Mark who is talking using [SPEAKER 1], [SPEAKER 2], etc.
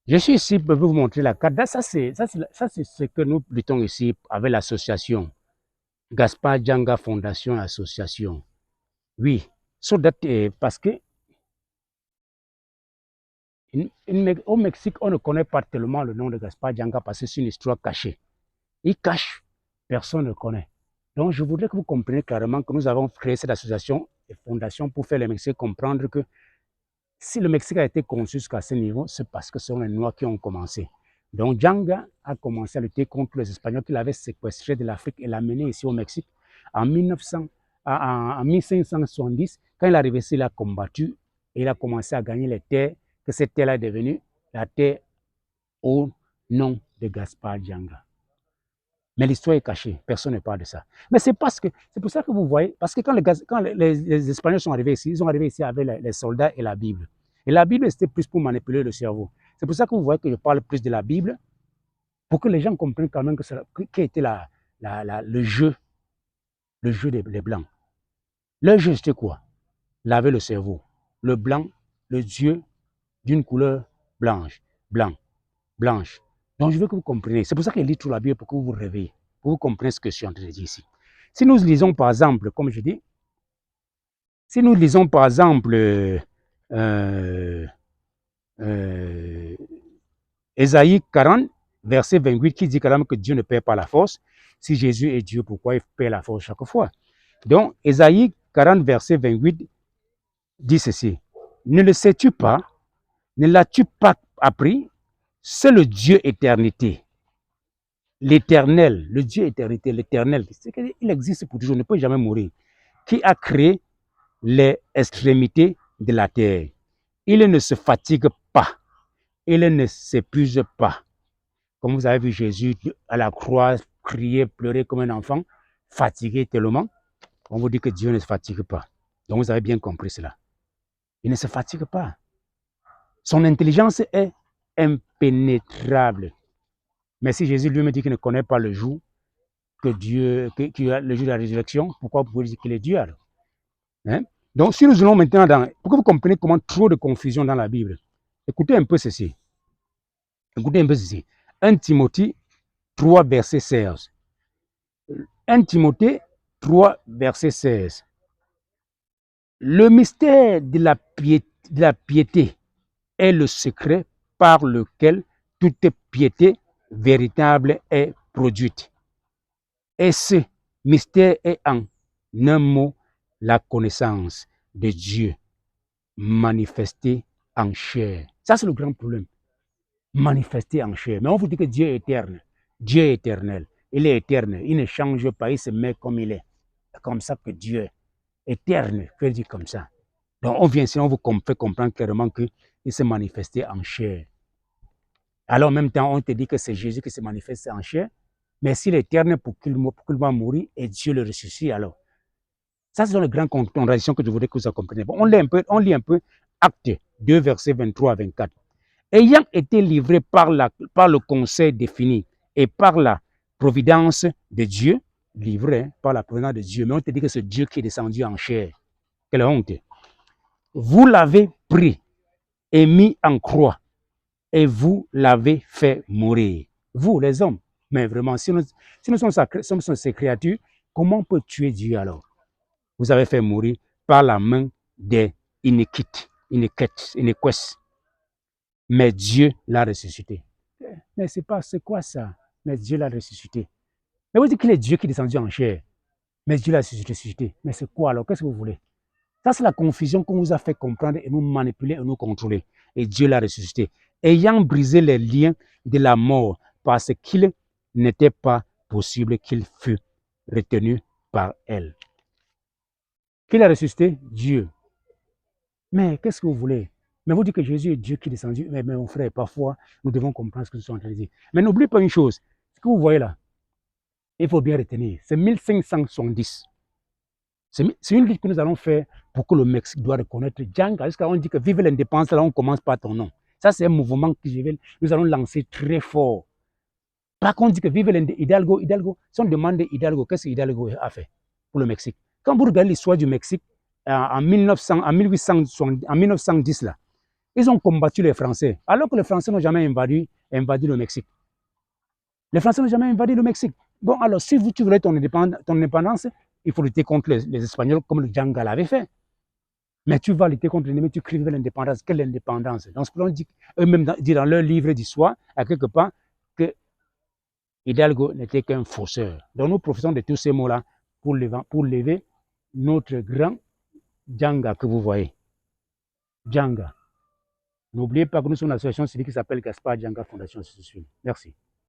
[SPEAKER 1] Je suis ici pour vous montrer la carte. Ça, c'est ce que nous luttons ici avec l'association. Gaspard Djanga Fondation Association. Oui, so that, parce que au Mexique, on ne connaît pas tellement le nom de Gaspard Djanga parce que c'est une histoire cachée. Il cache, personne ne le connaît. Donc, je voudrais que vous compreniez clairement que nous avons créé cette association et fondation pour faire les Mexicains comprendre que si le Mexique a été conçu jusqu'à ce niveau, c'est parce que ce sont les Noirs qui ont commencé. Donc, Djanga a commencé à lutter contre les Espagnols qui l'avaient séquestré de l'Afrique et l'amené ici au Mexique en 1570. Quand il est arrivé ici, il a combattu et il a commencé à gagner les terres, que cette terre est devenue la terre au nom de Gaspard Djanga. Mais l'histoire est cachée, personne ne parle de ça. Mais c'est pour ça que vous voyez, parce que quand les Espagnols sont arrivés ici, ils sont arrivés ici avec les soldats et la Bible. Et la Bible, c'était plus pour manipuler le cerveau. C'est pour ça que vous voyez que je parle plus de la Bible, pour que les gens comprennent quand même quel était le jeu des Blancs. Le jeu, c'était quoi? Laver le cerveau. Le blanc, le Dieu d'une couleur blanche, blanche. Donc, je veux que vous compreniez. C'est pour ça que je lis toute la Bible, pour que vous vous réveillez, pour que vous compreniez ce que je suis en train de dire ici. Si nous lisons, par exemple, comme je dis, si nous lisons, par exemple, Ésaïe 40, verset 28, qui dit quand même que Dieu ne perd pas la force. Si Jésus est Dieu, pourquoi il perd la force chaque fois? Donc, Ésaïe 40, verset 28 dit ceci. Ne le sais-tu pas? Ne l'as-tu pas appris? C'est le Dieu éternité. L'éternel, le Dieu éternité, l'éternel, il existe pour toujours, il ne peut jamais mourir, qui a créé les extrémités de la terre. Il ne se fatigue pas, il ne s'épuise pas. Comme vous avez vu Jésus à la croix, crier, pleurer comme un enfant, fatigué tellement, on vous dit que Dieu ne se fatigue pas. Donc vous avez bien compris cela. Il ne se fatigue pas. Son intelligence est impénétrable. Mais si Jésus lui-même dit qu'il ne connaît pas le jour, le jour de la résurrection, pourquoi vous pouvez dire qu'il est Dieu alors? Hein? Donc, si nous allons maintenant pour que vous compreniez comment trop de confusion dans la Bible, écoutez un peu ceci. Écoutez un peu ceci. 1 Timothée 3, verset 16. 1 Timothée 3, verset 16. Le mystère de la piété est le secret par lequel toute piété véritable est produite. Et ce mystère est en un mot la connaissance de Dieu manifesté en chair. Ça, c'est le grand problème. Manifesté en chair. Mais on vous dit que Dieu est éternel. Dieu est éternel. Il est éternel. Il ne change pas. Il se met comme il est. C'est comme ça que Dieu est éternel. Je vais dire comme ça. Donc, on vient ici, on vous fait comprendre clairement qu'il s'est manifesté en chair. Alors, en même temps, on te dit que c'est Jésus qui s'est manifesté en chair. Mais s'il est éternel pour qu'il va mourir et Dieu le ressuscite, alors. Ça, ce sont les grandes contradictions que je voudrais que vous compreniez. Bon, on lit un peu Acte 2, versets 23 à 24. Ayant été livré par le conseil défini et par la providence de Dieu, livré par la providence de Dieu, mais on te dit que c'est Dieu qui est descendu en chair. Quelle honte! Vous l'avez pris et mis en croix et vous l'avez fait mourir. Vous, les hommes. Mais vraiment, si nous sommes ces créatures, comment on peut tuer Dieu alors? Vous avez fait mourir par la main des iniquites. Mais Dieu l'a ressuscité. Mais c'est quoi ça? Mais Dieu l'a ressuscité. Mais vous dites qu'il est Dieu qui est descendu en chair. Mais Dieu l'a ressuscité. Mais c'est quoi alors? Qu'est-ce que vous voulez? Ça, c'est la confusion qu'on vous a fait comprendre et nous manipuler et nous contrôler. Et Dieu l'a ressuscité. Ayant brisé les liens de la mort parce qu'il n'était pas possible qu'il fût retenu par elle. Qui l'a ressuscité? Dieu. Mais qu'est-ce que vous voulez? Mais vous dites que Jésus est Dieu qui est descendu. Mais mon frère, parfois, nous devons comprendre ce que nous sommes en train de dire. Mais n'oubliez pas une chose. Ce que vous voyez là, il faut bien retenir. C'est 1570. C'est une lutte que nous allons faire pour que le Mexique doit reconnaître Djanga. Jusqu'à on dit que vive l'indépendance, là on commence par ton nom. Ça, c'est un mouvement que nous allons lancer très fort. Par contre, on dit que vive Hidalgo. Si on demande Hidalgo, qu'est-ce que Hidalgo a fait pour le Mexique? Quand vous regardez l'histoire du Mexique, en 1910, là, Ils ont combattu les Français, alors que les Français n'ont jamais invadi le Mexique. Les Français n'ont jamais invadi le Mexique. Bon, alors, si tu voulais ton indépendance, il faut lutter contre les Espagnols comme le Djanga l'avait fait. Mais tu vas lutter contre l'ennemi, tu cries vers l'indépendance. Quelle indépendance? Donc, eux-mêmes disent dans leur livre d'histoire, à quelque part, que Hidalgo n'était qu'un fausseur. Donc, nous profitons de tous ces mots-là pour lever notre grand Djanga que vous voyez. Djanga. N'oubliez pas que nous sommes une association civile qui s'appelle Gaspard Djanga Fondation Civile. Merci.